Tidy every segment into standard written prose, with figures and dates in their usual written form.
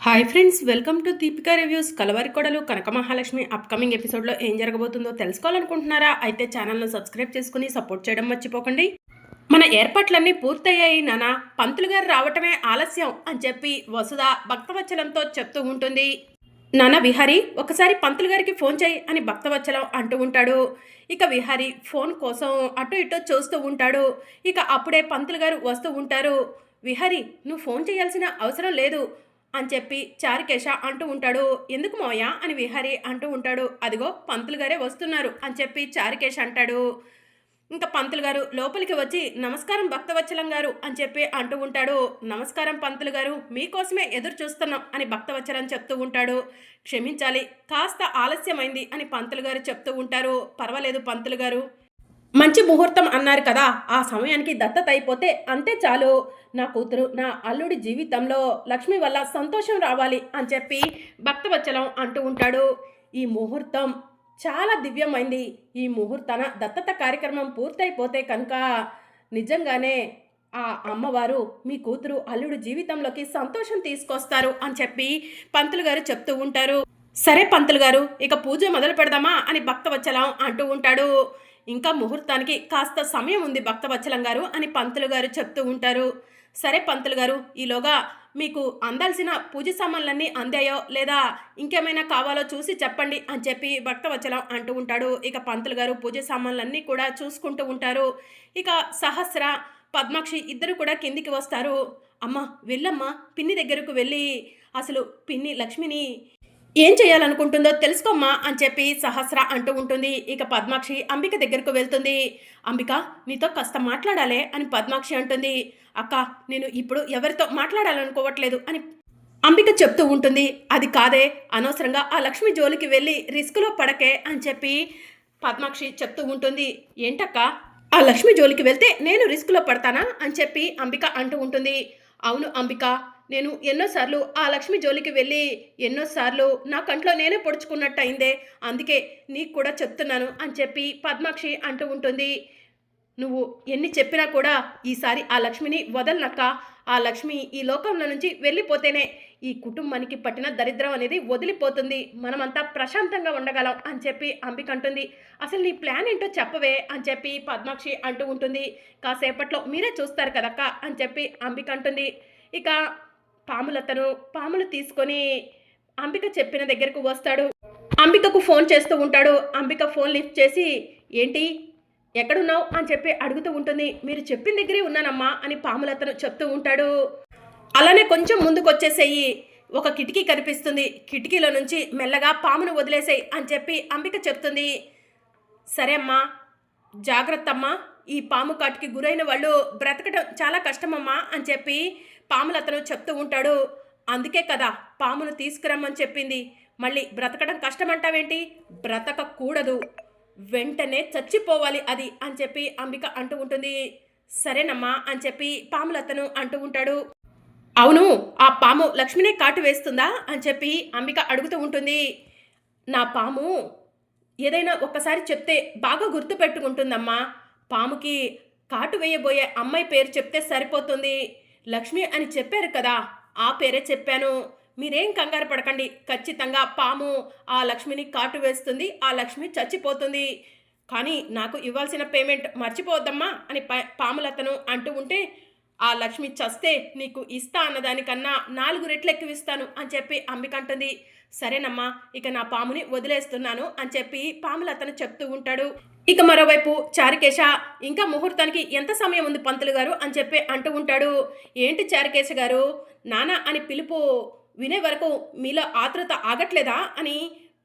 Hi friends, welcome to Deepika reviews. Kalavarikodalu Kanaka Mahalakshmi upcoming ఎపిసోడ్లో ఏం జరగబోతుందో తెలుసుకోవాలనుకుంటున్నారా? అయితే ఛానల్ను సబ్స్క్రైబ్ చేసుకుని సపోర్ట్ చేయడం మర్చిపోకండి. మన ఏర్పాట్లన్నీ పూర్తయ్యాయి నాన్న, పంతులు గారు రావటమే ఆలస్యం అని చెప్పి వసుధ భక్తవచ్చలంతో చెప్తూ ఉంటుంది. నాన్న విహారీ, ఒకసారి పంతులు గారికి ఫోన్ చేయి అని భక్తవచ్చలం అంటూ ఉంటాడు. ఇక విహారీ ఫోన్ కోసం అటు ఇటు చూస్తూ ఉంటాడు. ఇక అప్పుడే పంతులు గారు వస్తూ ఉంటారు. విహారీ, నువ్వు ఫోన్ చేయాల్సిన అవసరం లేదు అని చెప్పి చారుకేశ అంటూ ఉంటాడు. ఎందుకు మోయా అని విహారీ అంటూ ఉంటాడు. అదిగో పంతులు గారే వస్తున్నారు అని చెప్పి చారుకేశ అంటాడు. ఇంకా పంతులు గారు లోపలికి వచ్చి నమస్కారం భక్తవచ్చలం గారు అని చెప్పి అంటూ ఉంటాడు. నమస్కారం పంతులు గారు, మీకోసమే ఎదురు చూస్తున్నాం అని భక్తవచ్చలం చెప్తూ ఉంటాడు. క్షమించాలి, కాస్త ఆలస్యమైంది అని పంతులు గారు చెప్తూ ఉంటారు. పర్వాలేదు పంతులు గారు, మంచి ముహూర్తం అన్నారు కదా, ఆ సమయానికి దత్తత అయిపోతే అంతే చాలు. నా కూతురు, నా అల్లుడి జీవితంలో లక్ష్మి వల్ల సంతోషం రావాలి అని చెప్పి భక్తవచ్చలం అంటూ ఉంటాడు. ఈ ముహూర్తం చాలా దివ్యమైంది. ఈ ముహూర్తాన దత్తత కార్యక్రమం పూర్తయిపోతే కనుక నిజంగానే ఆ అమ్మవారు మీ కూతురు అల్లుడు జీవితంలోకి సంతోషం తీసుకొస్తారు అని చెప్పి పంతులు గారు చెప్తూ ఉంటారు. సరే పంతులు గారు, ఇక పూజ మొదలు పెడదామా అని భక్తవచ్చలం అంటూ ఉంటాడు. ఇంకా ముహూర్తానికి కాస్త సమయం ఉంది భక్తవచ్చలం గారు అని పంతులు గారు చెప్తూ ఉంటారు. సరే పంతులు గారు, ఈలోగా మీకు అందాల్సిన పూజ సామాన్లన్నీ అందాయో లేదా ఇంకేమైనా కావాలో చూసి చెప్పండి అని చెప్పి భక్తవచ్చలం అంటూ ఉంటాడు. ఇక పంతులు గారు పూజ సామాన్లన్నీ కూడా చూసుకుంటూ ఉంటారు. ఇక సహస్ర, పద్మాక్షి ఇద్దరు కూడా కిందికి వస్తారు. అమ్మ వెళ్ళమ్మా, పిన్ని దగ్గరకు వెళ్ళి అసలు పిన్ని లక్ష్మిని ఏం చేయాలనుకుంటుందో తెలుసుకోమ్మా అని చెప్పి సహస్ర అంటూ ఉంటుంది. ఇక పద్మాక్షి అంబిక దగ్గరకు వెళ్తుంది. అంబిక, నీతో కాస్త మాట్లాడాలే అని పద్మాక్షి అంటుంది. అక్క, నేను ఇప్పుడు ఎవరితో మాట్లాడాలనుకోవట్లేదు అని అంబిక చెప్తూ ఉంటుంది. అది కాదే, అనవసరంగా ఆ లక్ష్మి జోలికి వెళ్ళి రిస్క్లో పడకే అని చెప్పి పద్మాక్షి చెప్తూ ఉంటుంది. ఏంటక్క, ఆ లక్ష్మి జోలికి వెళ్తే నేను రిస్క్లో పడతానా అని చెప్పి అంబిక అంటూ ఉంటుంది. అవును అంబిక, నేను ఎన్నోసార్లు ఆ లక్ష్మి జోలికి వెళ్ళి ఎన్నోసార్లు నా కంట్లో నేనే పొడుచుకున్నట్టు అయిందే, అందుకే నీకు కూడా చెప్తున్నాను అని చెప్పి పద్మాక్షి అంటూ ఉంటుంది. నువ్వు ఎన్ని చెప్పినా కూడా ఈసారి ఆ లక్ష్మిని వదలనక్క. ఆ లక్ష్మి ఈ లోకంలో నుంచి వెళ్ళిపోతేనే ఈ కుటుంబానికి పట్టిన దరిద్రం అనేది వదిలిపోతుంది, మనమంతా ప్రశాంతంగా ఉండగలం అని చెప్పి అంబిక అంటుంది. అసలు నీ ప్లాన్ ఏంటో చెప్పవే అని చెప్పి పద్మాక్షి అంటూ ఉంటుంది. కాసేపట్లో మీరే చూస్తారు కదక్క అని చెప్పి అంబిక అంటుంది. ఇక పాములతను పాములు తీసుకొని అంబిక చెప్పిన దగ్గరకు వస్తాడు. అంబికకు ఫోన్ చేస్తూ ఉంటాడు. అంబిక ఫోన్ లిఫ్ట్ చేసి ఏంటి ఎక్కడున్నావు అని చెప్పి అడుగుతూ ఉంటుంది. మీరు చెప్పిన దగ్గరే ఉన్నానమ్మా అని పాములతను చెప్తూ ఉంటాడు. అలానే కొంచెం ముందుకు వచ్చేసేయి, ఒక కిటికీ కనిపిస్తుంది, కిటికీలో నుంచి మెల్లగా పామును వదిలేసేయి అని చెప్పి అంబిక చెప్తుంది. సరే అమ్మా, జాగ్రత్త అమ్మా, ఈ పాము కాటికి గురైన వాళ్ళు బ్రతకడం చాలా కష్టమమ్మా అని చెప్పి పాములతను చెప్తూ ఉంటాడు. అందుకే కదా పామును తీసుకురమ్మని చెప్పింది, మళ్ళీ బ్రతకడం కష్టమంటావేంటి? బ్రతకకూడదు, వెంటనే చచ్చిపోవాలి అది అని చెప్పి అంబిక అంటూ ఉంటుంది. సరేనమ్మా అని చెప్పి పాములతను అంటూ ఉంటాడు. అవును, ఆ పాము లక్ష్మినే కాటు వేస్తుందా అని చెప్పి అంబిక అడుగుతూ ఉంటుంది. నా పాము ఏదైనా ఒక్కసారి చెప్తే బాగా గుర్తు పెట్టుకుంటుందమ్మా. పాముకి కాటు వేయబోయే అమ్మాయి పేరు చెప్తే సరిపోతుంది. లక్ష్మి అని చెప్పారు కదా, ఆ పేరే చెప్పాను. మీరేం కంగారు పడకండి, ఖచ్చితంగా పాము ఆ లక్ష్మిని కాటు వేస్తుంది, ఆ లక్ష్మి చచ్చిపోతుంది. కానీ నాకు ఇవ్వాల్సిన పేమెంట్ మర్చిపోవద్దమ్మా అని పాములతను అంటూ ఉంటే, ఆ లక్ష్మి చస్తే నీకు ఇస్తా అన్నదానికన్నా 4 రెట్లు ఎక్కువ ఇస్తాను అని చెప్పి అంబిక అంటుంది. సరేనమ్మా, ఇక నా పాముని వదిలేస్తున్నాను అని చెప్పి పాములతను చెప్తూ ఉంటాడు. ఇక మరోవైపు చారుకేశ, ఇంకా ముహూర్తానికి ఎంత సమయం ఉంది పంతులు గారు అని చెప్పి అంటూ ఉంటాడు. ఏంటి చారుకేశ గారు, నానా అని పిలుపు వినే వరకు మీలో ఆతృత ఆగట్లేదా అని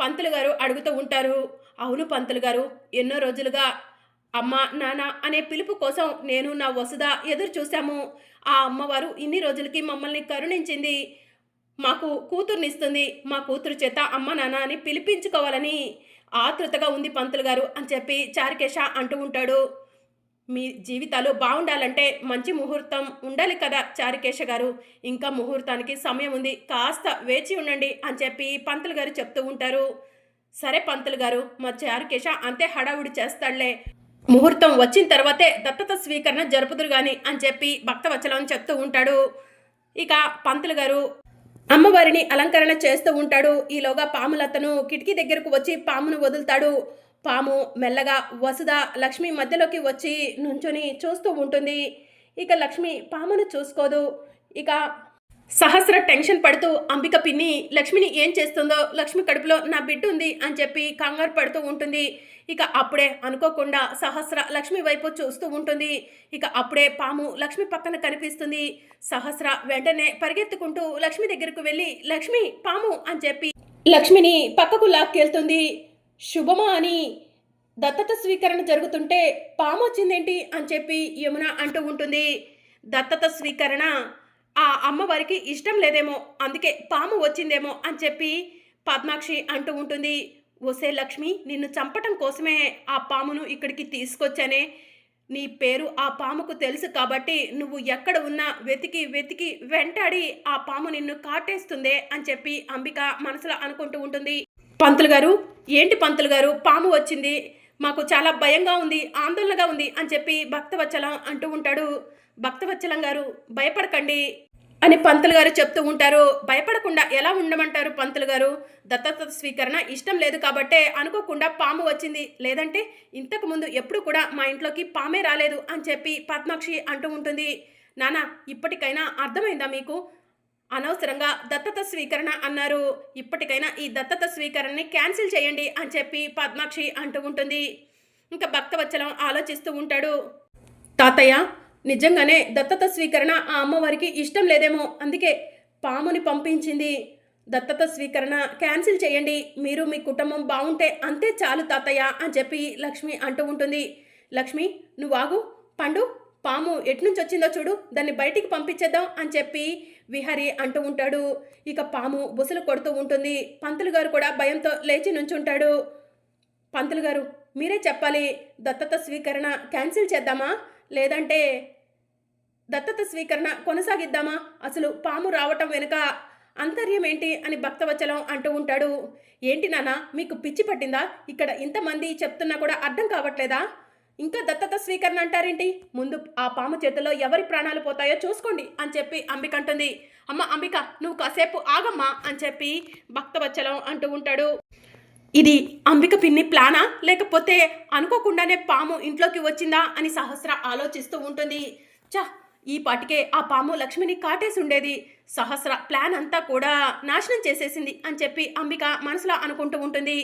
పంతులు గారు అడుగుతూ ఉంటారు. అవును పంతులు గారు, ఎన్నో రోజులుగా అమ్మ నాన్న అనే పిలుపు కోసం నేను నా వసుధ ఎదురు చూశాము. ఆ అమ్మవారు ఇన్ని రోజులకి మమ్మల్ని కరుణించింది, మాకు కూతుర్నిస్తుంది, మా కూతురు చేత అమ్మ నాన్న అని పిలిపించుకోవాలని ఆతృతగా ఉంది పంతులు గారు అని చెప్పి చారుకేశ అంటూ ఉంటాడు. మీ జీవితాలు బాగుండాలంటే మంచి ముహూర్తం ఉండాలి కదా చారుకేశ గారు, ఇంకా ముహూర్తానికి సమయం ఉంది, కాస్త వేచి ఉండండి అని చెప్పి పంతులు గారు చెప్తూ ఉంటారు. సరే పంతులు గారు, మా చారుకేశ అంతే హడావుడి చేస్తాడులే, ముహూర్తం వచ్చిన తర్వాతే దత్తత స్వీకరణ జరుపుదురు గాని అని చెప్పి భక్తవచ్చలం చెప్తూ ఉంటాడు. ఇక పంతులు గారు అమ్మవారిని అలంకరణ చేస్తూ ఉంటాడు. ఈలోగా పాములతను కిటికీ దగ్గరకు వచ్చి పామును వదులుతాడు. పాము మెల్లగా వసుధ లక్ష్మి మధ్యలోకి వచ్చి నుంచొని చూస్తూ ఉంటుంది. ఇక లక్ష్మి పామును చూసుకోదు. ఇక సహస్ర టెన్షన్ పడుతూ అంబిక పిన్ని లక్ష్మిని ఏం చేస్తుందో, లక్ష్మి కడుపులో నా బిడ్డ ఉంది అని చెప్పి కంగారు పడుతూ ఉంటుంది. ఇక అప్పుడే అనుకోకుండా సహస్ర లక్ష్మి వైపు చూస్తూ ఉంటుంది. ఇక అప్పుడే పాము లక్ష్మి పక్కన కనిపిస్తుంది. సహస్ర వెంటనే పరిగెత్తుకుంటూ లక్ష్మి దగ్గరకు వెళ్ళి లక్ష్మి పాము అని చెప్పి లక్ష్మిని పక్కకు లాక్కెళ్తుంది. శుభమా అని దత్తత స్వీకరణ జరుగుతుంటే పాము వచ్చిందేంటి అని చెప్పి యమున అంటూ ఉంటుంది. దత్తత స్వీకరణ ఆ అమ్మవారికి ఇష్టం లేదేమో, అందుకే పాము వచ్చిందేమో అని చెప్పి పద్మాక్షి అంటూ ఉంటుంది. ఓసే లక్ష్మి, నిన్ను చంపటం కోసమే ఆ పామును ఇక్కడికి తీసుకొచ్చానే. నీ పేరు ఆ పాముకు తెలుసు కాబట్టి నువ్వు ఎక్కడ ఉన్నా వెతికి వెతికి వెంటాడి ఆ పాము నిన్ను కాటేస్తుందే అని చెప్పి అంబిక మనసులో అనుకుంటూ ఉంటుంది. పంతులు గారు, ఏంటి పంతులు గారు, పాము వచ్చింది, మాకు చాలా భయంగా ఉంది, ఆందోళనగా ఉంది అని చెప్పి భక్తవచ్చలం అంటూ ఉంటాడు. భక్తవచ్చలం గారు భయపడకండి అని పంతులు గారు చెప్తూ ఉంటారు. భయపడకుండా ఎలా ఉండమంటారు పంతులు గారు, దత్తత స్వీకరణ ఇష్టం లేదు కాబట్టే అనుకోకుండా పాము వచ్చింది, లేదంటే ఇంతకు ముందు ఎప్పుడు కూడా మా ఇంట్లోకి పామే రాలేదు అని చెప్పి పద్మాక్షి అంటూ ఉంటుంది. నానా, ఇప్పటికైనా అర్థమైందా మీకు, అనవసరంగా దత్తత స్వీకరణ అన్నారు, ఇప్పటికైనా ఈ దత్తత స్వీకరణని క్యాన్సిల్ చేయండి అని చెప్పి పద్మాక్షి అంటూ ఉంటుంది. ఇంకా భక్తవచ్చలం ఆలోచిస్తూ ఉంటాడు. తాతయ్య, నిజంగానే దత్తత స్వీకరణ ఆ అమ్మవారికి ఇష్టం లేదేమో, అందుకే పాముని పంపించింది. దత్తత స్వీకరణ క్యాన్సిల్ చేయండి, మీరు మీ కుటుంబం బాగుంటే అంతే చాలు తాతయ్య అని చెప్పి లక్ష్మి అంటూ ఉంటుంది. లక్ష్మి, నువ్వు ఆగు, పండు, పాము ఎట్నుంచి వచ్చిందో చూడు, దాన్ని బయటికి పంపించేద్దాం అని చెప్పి విహరి అంటూ ఉంటాడు. ఇక పాము బుసలు కొడుతూ ఉంటుంది. పంతులు గారు కూడా భయంతో లేచి నుంచుంటాడు. పంతులు గారు, మీరే చెప్పాలి, దత్తత స్వీకరణ క్యాన్సిల్ చేద్దామా, లేదంటే దత్తత స్వీకరణ కొనసాగిద్దామా, అసలు పాము రావటం వెనుక అంతర్యం ఏంటి అని భక్తవచ్చలం అంటూ ఉంటాడు. ఏంటి నాన్న, మీకు పిచ్చి పట్టిందా, ఇక్కడ ఇంతమంది చెప్తున్నా కూడా అర్థం కావట్లేదా, ఇంకా దత్తత స్వీకరణ అంటారేంటి, ముందు ఆ పాము చేతిలో ఎవరి ప్రాణాలు పోతాయో చూసుకోండి అని చెప్పి అంబిక అంటుంది. అమ్మ అంబిక, నువ్వు కాసేపు ఆగమ్మా అని చెప్పి భక్తవచ్చలం అంటూ ఉంటాడు. ఇది అంబిక పిన్ని ప్లానా, లేకపోతే అనుకోకుండానే పాము ఇంట్లోకి వచ్చిందా అని సహస్ర ఆలోచిస్తూ ఉంటుంది. ఈ పాటికే ఆ పాము లక్ష్మిని కాటేసి ఉండేది, సహస్ర ప్లాన్ అంతా కూడా నాశనం చేసేసింది అని చెప్పి అంబిక మనసులో అనుకుంటూ ఉంటుంది.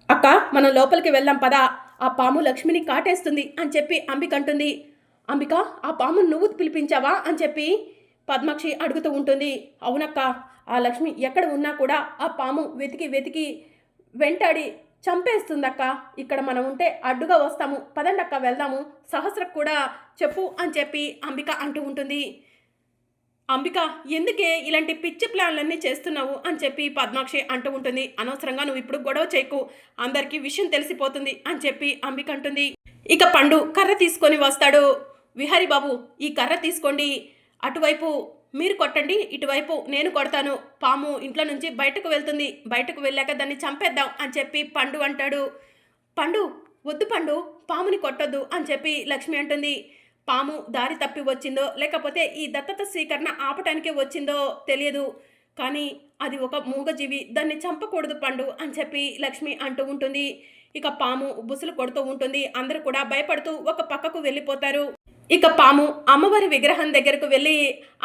అక్క, మనం లోపలికి వెళ్దాం పదా, ఆ పాము లక్ష్మిని కాటేస్తుంది అని చెప్పి అంబిక అంటుంది. అంబిక, ఆ పాము నువ్వు పిలిపించావా అని చెప్పి పద్మాక్షి అడుగుతూ ఉంటుంది. అవునక్క, ఆ లక్ష్మి ఎక్కడ ఉన్నా కూడా ఆ పాము వెతికి వెతికి వెంటాడి చంపేస్తుందక్క, ఇక్కడ మనం ఉంటే అడ్డుగా వస్తాము, పదండక్క వెళ్దాము, సహస్రకు కూడా చెప్పు అని చెప్పి అంబిక అంటూ ఉంటుంది. అంబిక, ఎందుకే ఇలాంటి పిచ్చి ప్లాన్లన్నీ చేస్తున్నావు అని చెప్పి పద్మాక్షి అంటూ ఉంటుంది. అనవసరంగా నువ్వు ఇప్పుడు గొడవ చేయకు, అందరికీ విషయం తెలిసిపోతుంది అని చెప్పి అంబిక అంటుంది. ఇక పండు కర్ర తీసుకొని వస్తాడు. విహారీ బాబు, ఈ కర్ర తీసుకోండి, అటువైపు మీరు కొట్టండి, ఇటువైపు నేను కొడతాను, పాము ఇంట్లో నుంచి బయటకు వెళ్తుంది, బయటకు వెళ్ళాక దాన్ని చంపేద్దాం అని చెప్పి పండు అంటాడు. పండు, వద్దు పండు, పాముని కొట్టొద్దు అని చెప్పి లక్ష్మి అంటుంది. పాము దారి తప్పి వచ్చిందో లేకపోతే ఈ దత్తత స్వీకరణ ఆపటానికే వచ్చిందో తెలియదు, కానీ అది ఒక మూగజీవి, దాన్ని చంపకూడదు పండు అని చెప్పి లక్ష్మి అంటూ ఉంటుంది. ఇక పాము బుసలు కొడుతూ ఉంటుంది. అందరూ కూడా భయపడుతూ ఒక పక్కకు వెళ్ళిపోతారు. ఇక పాము అమ్మవారి విగ్రహం దగ్గరకు వెళ్ళి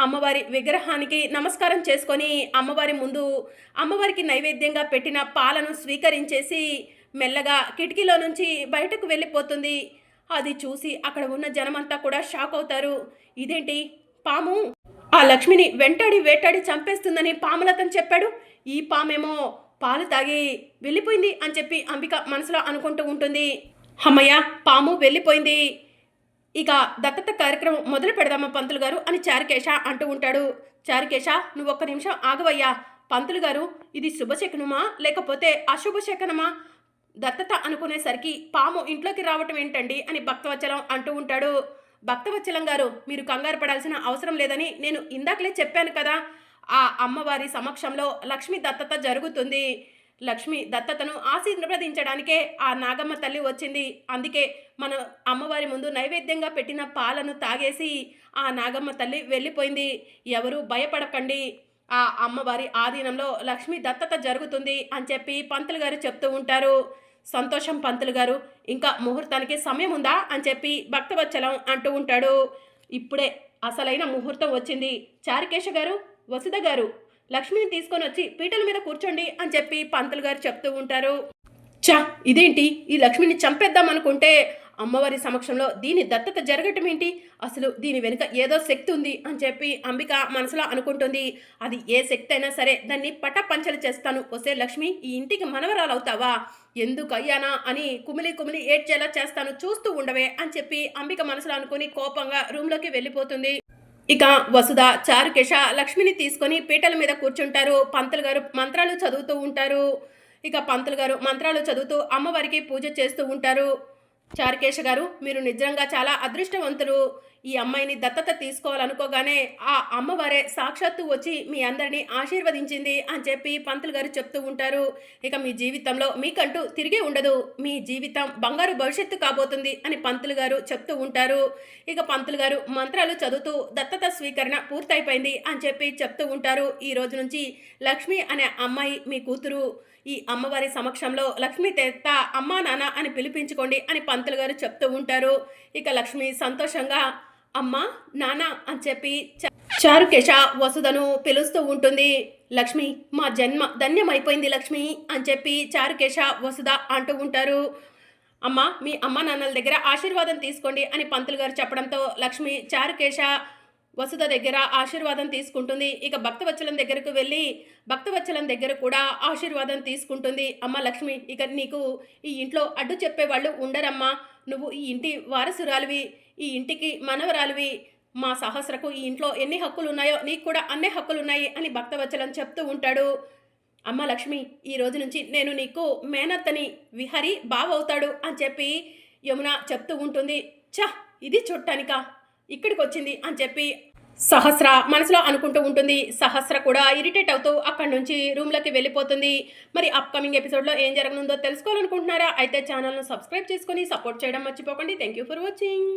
అమ్మవారి విగ్రహానికి నమస్కారం చేసుకొని అమ్మవారి ముందు అమ్మవారికి నైవేద్యంగా పెట్టిన పాలను స్వీకరించేసి మెల్లగా కిటికీలో నుంచి బయటకు వెళ్ళిపోతుంది. అది చూసి అక్కడ ఉన్న జనమంతా కూడా షాక్ అవుతారు. ఇదేంటి, పాము ఆ లక్ష్మిని వెంటాడి వేటాడి చంపేస్తుందని పాములతను చెప్పాడు, ఈ పామేమో పాలు తాగి వెళ్ళిపోయింది అని చెప్పి అంబిక మనసులో అనుకుంటూ ఉంటుంది. అమ్మయ్య, పాము వెళ్ళిపోయింది, ఇక దత్తత కార్యక్రమం మొదలు పెడదామా పంతులు గారు అని చారుకేశ అంటూ ఉంటాడు. చారుకేశ, నువ్వు ఒక్క నిమిషం ఆగవయ్యా, పంతులు గారు ఇది శుభశకనమా లేకపోతే అశుభశకనమా, దత్తత అనుకునేసరికి పాము ఇంట్లోకి రావటం ఏంటండి అని భక్తవచ్చలం అంటూ ఉంటాడు. భక్తవచ్చలం గారు, మీరు కంగారు పడాల్సిన అవసరం లేదని నేను ఇందాకలే చెప్పాను కదా, ఆ అమ్మవారి సమక్షంలో లక్ష్మి దత్తత జరుగుతుంది, లక్ష్మి దత్తతను ఆశీర్వదించడానికే ఆ నాగమ్మ తల్లి వచ్చింది, అందుకే మన అమ్మవారి ముందు నైవేద్యంగా పెట్టిన పాలను తాగేసి ఆ నాగమ్మ తల్లి వెళ్ళిపోయింది, ఎవరు భయపడకండి, ఆ అమ్మవారి ఆధీనంలో లక్ష్మి దత్తత జరుగుతుంది అని చెప్పి పంతులు గారు చెప్తూ ఉంటారు. సంతోషం పంతులు గారు, ఇంకా ముహూర్తానికి సమయం ఉందా అని చెప్పి భక్తవత్సలం అంటూ ఉంటాడు. ఇప్పుడే అసలైన ముహూర్తం వచ్చింది. చారుకేశ గారు, వసుధ గారు, లక్ష్మిని తీసుకొని వచ్చి పీటల మీద కూర్చోండి అని చెప్పి పంతులు గారు చెప్తూ ఉంటారు. చా, ఇదేంటి, ఈ లక్ష్మిని చంపేద్దాం అనుకుంటే అమ్మవారి సమక్షంలో దీని దత్తత జరగటం ఏంటి? అసలు దీని వెనుక ఏదో శక్తి ఉంది అని చెప్పి అంబిక మనసులో అనుకుంటుంది. అది ఏ శక్తి అయినా సరే దాన్ని పటపంచలు చేస్తాను. ఒసే లక్ష్మి, ఈ ఇంటికి మనవరాలు అవుతావా? ఎందుకు అయ్యానా అని కుమిలి కుమిలి ఏడ్చేలా చేస్తాను, చూస్తూ ఉండవే అని చెప్పి అంబిక మనసులో అనుకుని కోపంగా రూమ్లోకి వెళ్ళిపోతుంది. ఇక వసుధ, చారుకేశ లక్ష్మిని తీసుకొని పీటల మీద కూర్చుంటారు. పంతులు గారు మంత్రాలు చదువుతూ ఉంటారు. ఇక పంతులు గారు మంత్రాలు చదువుతూ అమ్మవారికి పూజ చేస్తూ ఉంటారు. చారుకేశ గారు, మీరు నిజంగా చాలా అదృష్టవంతులు. ఈ అమ్మాయిని దత్తత తీసుకోవాలనుకోగానే ఆ అమ్మవారే సాక్షాత్తు వచ్చి మీ అందరినీ ఆశీర్వదించింది అని చెప్పి పంతులు గారు చెప్తూ ఉంటారు. ఇక మీ జీవితంలో మీకంటూ తిరిగి ఉండదు, మీ జీవితం బంగారు భవిష్యత్తు కాబోతుంది అని పంతులు గారు చెప్తూ ఉంటారు. ఇక పంతులు గారు మంత్రాలు చదువుతూ దత్తత స్వీకరణ పూర్తయిపోయింది అని చెప్పి చెప్తూ ఉంటారు. ఈ రోజు నుంచి లక్ష్మి అనే అమ్మాయి మీ కూతురు. ఈ అమ్మవారి సమక్షంలో లక్ష్మీ తెత్త అమ్మా నాన్న అని పిలిపించుకోండి అని పంతులు గారు చెప్తూ ఉంటారు. ఇక లక్ష్మి సంతోషంగా అమ్మ నాన్న అని చెప్పి చారుకేశ వసుధను పిలుస్తూ ఉంటుంది. లక్ష్మి, మా జన్మ ధన్యమైపోయింది లక్ష్మి అని చెప్పి చారుకేశ వసుధ అంటూ ఉంటారు. అమ్మ, మీ అమ్మ నాన్నల దగ్గర ఆశీర్వాదం తీసుకోండి అని పంతులు గారు చెప్పడంతో లక్ష్మి చారుకేశ వసుధ దగ్గర ఆశీర్వాదం తీసుకుంటుంది. ఇక భక్తవత్సలం దగ్గరకు వెళ్ళి భక్తవత్సలం దగ్గర కూడా ఆశీర్వాదం తీసుకుంటుంది. అమ్మ లక్ష్మి, ఇక నీకు ఈ ఇంట్లో అడ్డు చెప్పేవాళ్ళు ఉండరమ్మా. నువ్వు ఈ ఇంటి వారసురాలివి, ఈ ఇంటికి మనవరాలివి. మా సహస్రకు ఈ ఇంట్లో ఎన్ని హక్కులు ఉన్నాయో నీకు కూడా అన్ని హక్కులు ఉన్నాయి అని భక్తవత్సలం చెప్తూ ఉంటాడు. అమ్మ లక్ష్మి, ఈ రోజు నుంచి నేను నీకు మేనత్తని, విహరి బావవుతాడు అని చెప్పి యమున చెప్తూ ఉంటుంది. చ, ఇది చూడటానికా ఇక్కడికి వచ్చింది అని చెప్పి సహస్ర మనసులో అనుకుంటూ ఉంటుంది. సహస్ర కూడా ఇరిటేట్ అవుతూ అక్కడి నుంచి రూమ్లోకి వెళ్ళిపోతుంది. మరి అప్కమింగ్ ఎపిసోడ్లో ఏం జరగనుందో తెలుసుకోవాలనుకుంటున్నారా? అయితే ఛానల్ను సబ్స్క్రైబ్ చేసుకొని సపోర్ట్ చేయడం మర్చిపోకండి. Thank you for watching.